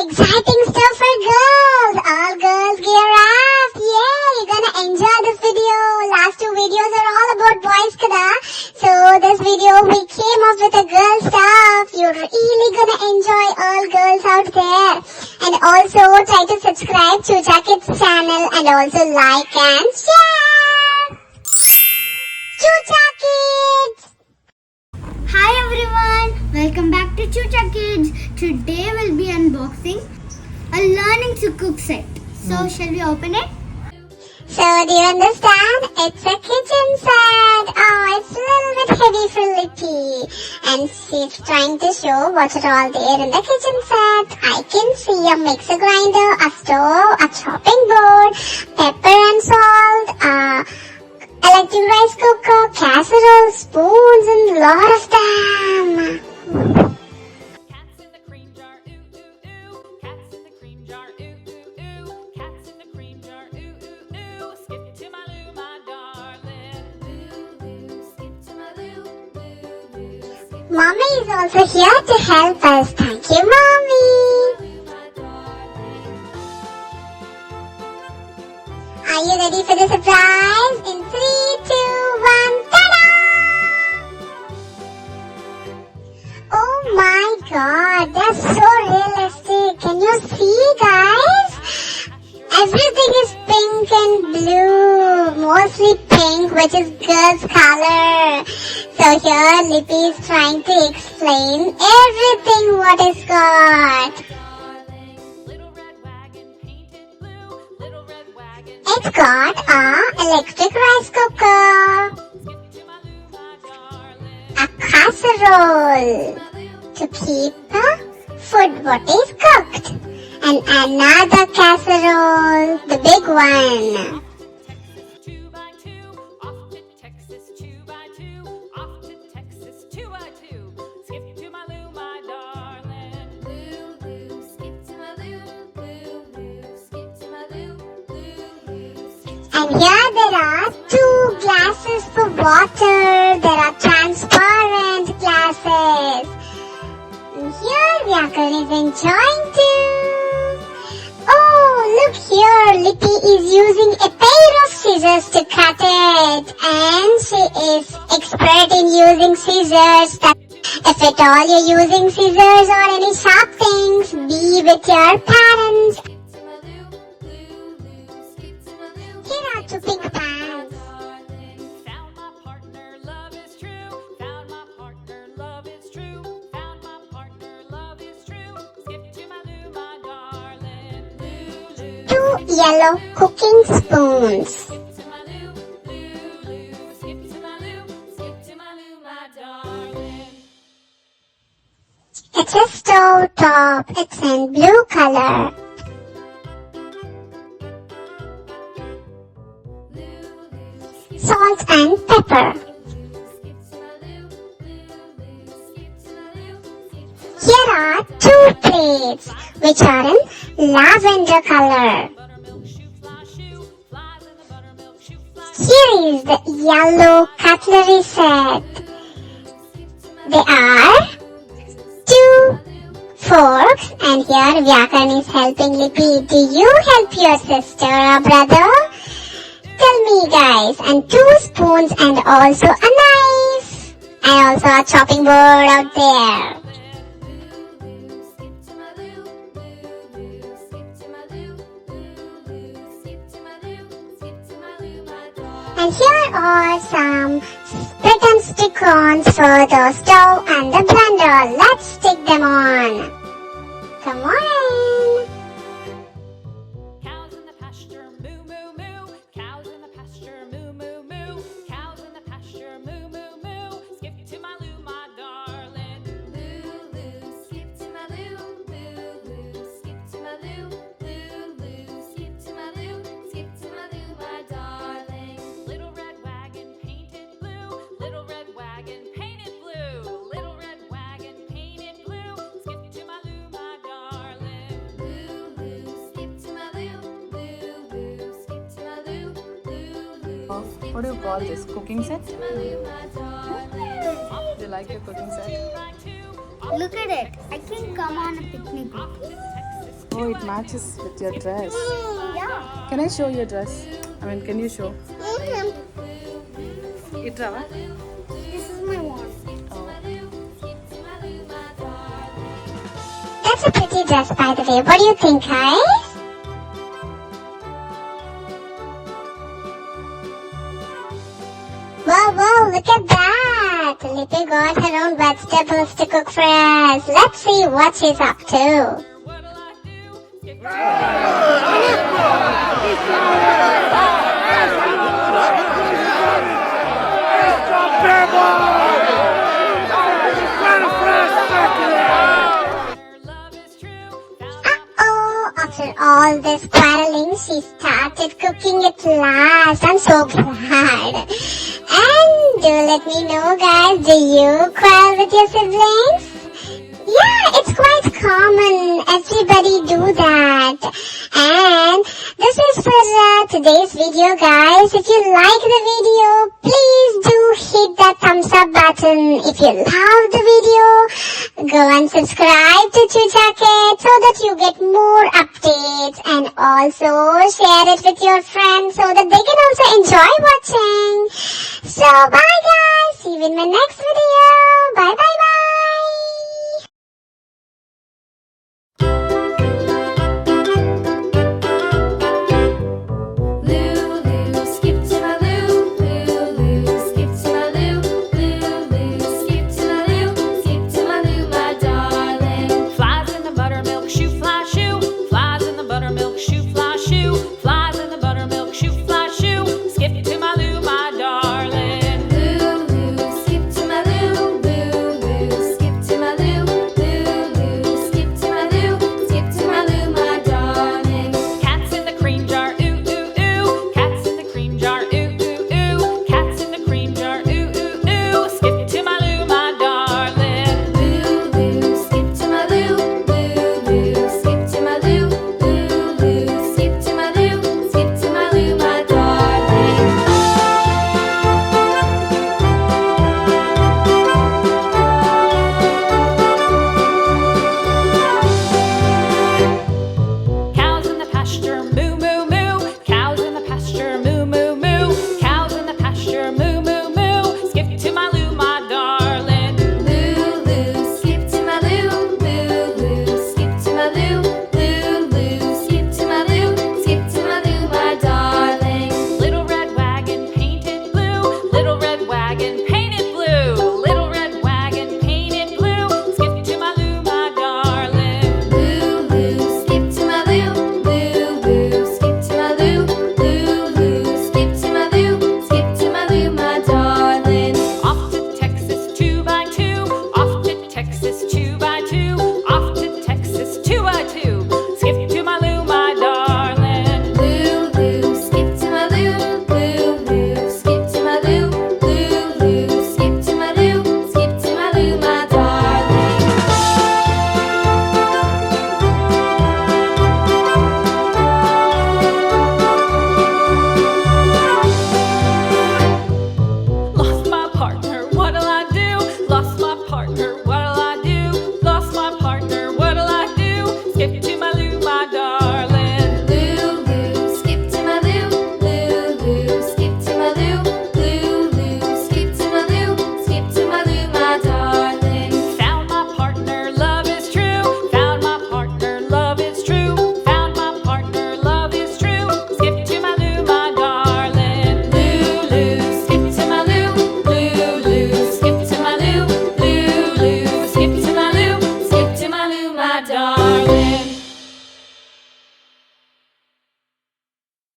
exciting stuff for girls. All girls gear up. Yeah, you're gonna enjoy this video. Last two videos are all about boys kada. So this video we came up with a girl stuff. You're really gonna enjoy all girls out there. And also try to subscribe to Kids channel and also like and share. Chucha Kids! Hi everyone, welcome back to Chucha Kids. Today we'll be unboxing a learning to cook set. So shall we open it? So do you understand? It's a kitchen set. Oh, it's a little bit heavy for Lippy. And she's trying to show what's all there in the kitchen set. I can see a mixer grinder, a stove, a chopping board, pepper and salt, electric rice cooker, casserole, spoons, and lot of them. Cats in the cream jar, ooh, ooh, ooh. Cats in the cream jar, ooh, ooh, ooh. Cats in the cream jar, ooh, ooh, ooh. Skip to my loo, my darling. Loo, loo, skip to my loo, loo, loo. Skip Mommy is also here to help us. Thank you, Mommy. to my darling. Are you ready for the surprise? In 3, 2, 1, ta-da! Oh my god, that's so realistic. Can you see, guys? Everything is pink and blue. Mostly pink, which is girl's color. So here, Lippy is trying to explain everything what is got. Darling, little red wagon painted blue. Little red wagon, It's got a electric rice cooker, skip to my loo, my darling. a casserole to keep the food what is cooked, and another casserole, the big one. 2 by 2, off to Texas 2 by 2, off to Texas 2 by 2. Skip to my loo, my darling. Loo, loo, skip to my loo, loo, loo, skip to my loo, loo, loo, skip to And here there are 2 glasses for water. There are transparent glasses. And here Vyakar is enjoying too. Oh, look here. Lippy is using a pair of scissors to cut it. And she is expert in using scissors. If at all you're using scissors or any sharp things, be with your parents. my loo, loo, loo, skip to my loo. Here are 2 pink pants. Darling, found my partner, love is true. Found my partner, love is true. Found my partner, love is true. Skip to my loo, my darling. Loo, loo, 2 yellow cooking spoons. skip to my loo, loo, loo. Skip to my loo, skip to my loo, my darling. It's a stove top. It's in blue color. Salt and pepper. Here are 2 plates which are in lavender color. Buttermilk shoe, fly shoe. Flies in the buttermilk shoe, fly. Here is the yellow cutlery set. There are 2 forks, and here Vyakar is helping Lippy. Do you help your sister or brother? Tell me, guys. And 2 spoons and also a knife. And also a chopping board out there. And here are some split and stick-ons for the stove and the blender. Let's stick them on. Come on. Cows in the pasture, moo, moo, moo. Cows in the pasture, moo, moo, moo. Cows in the pasture, moo, moo, moo. Skip to my loo, my darling. Loo, loo, skip to my loo, loo, loo. Skip to my loo, loo, loo. Skip to my loo, skip to my loo, my darling. Little red wagon painted blue. Little red wagon painted blue. Little red wagon painted blue. Skip to my loo, my darling. Loo, loo, skip to my loo, loo, loo. Skip to my loo, loo, loo. What do you call this? Cooking set? To my loo, my darling. Do you like your cooking set? Look at it. I can come on a picnic. Off to Texas Oh, it matches with your dress. Yeah. Can I show your dress? I mean, can you show? Itra? This is my wand. That's a pretty dress, by the way. What do you think, guys? Wow, look at that! Lippy got her own vegetables to cook for us. Let's see what she's up to. What'll I do? Skip love is true. Uh-oh, after all this quarreling, she started cooking at last. I'm so glad. And do let me know, guys, do you quarrel with your siblings? Yeah, it's quite common. Everybody do that. And this is for today's video, guys. If you like the video, please do hit that thumbs up button. If you love the video, go and subscribe to Chuchaket so that you get more updates, and also share it with your friends so that they can also enjoy watching. So bye guys, see you in my next video.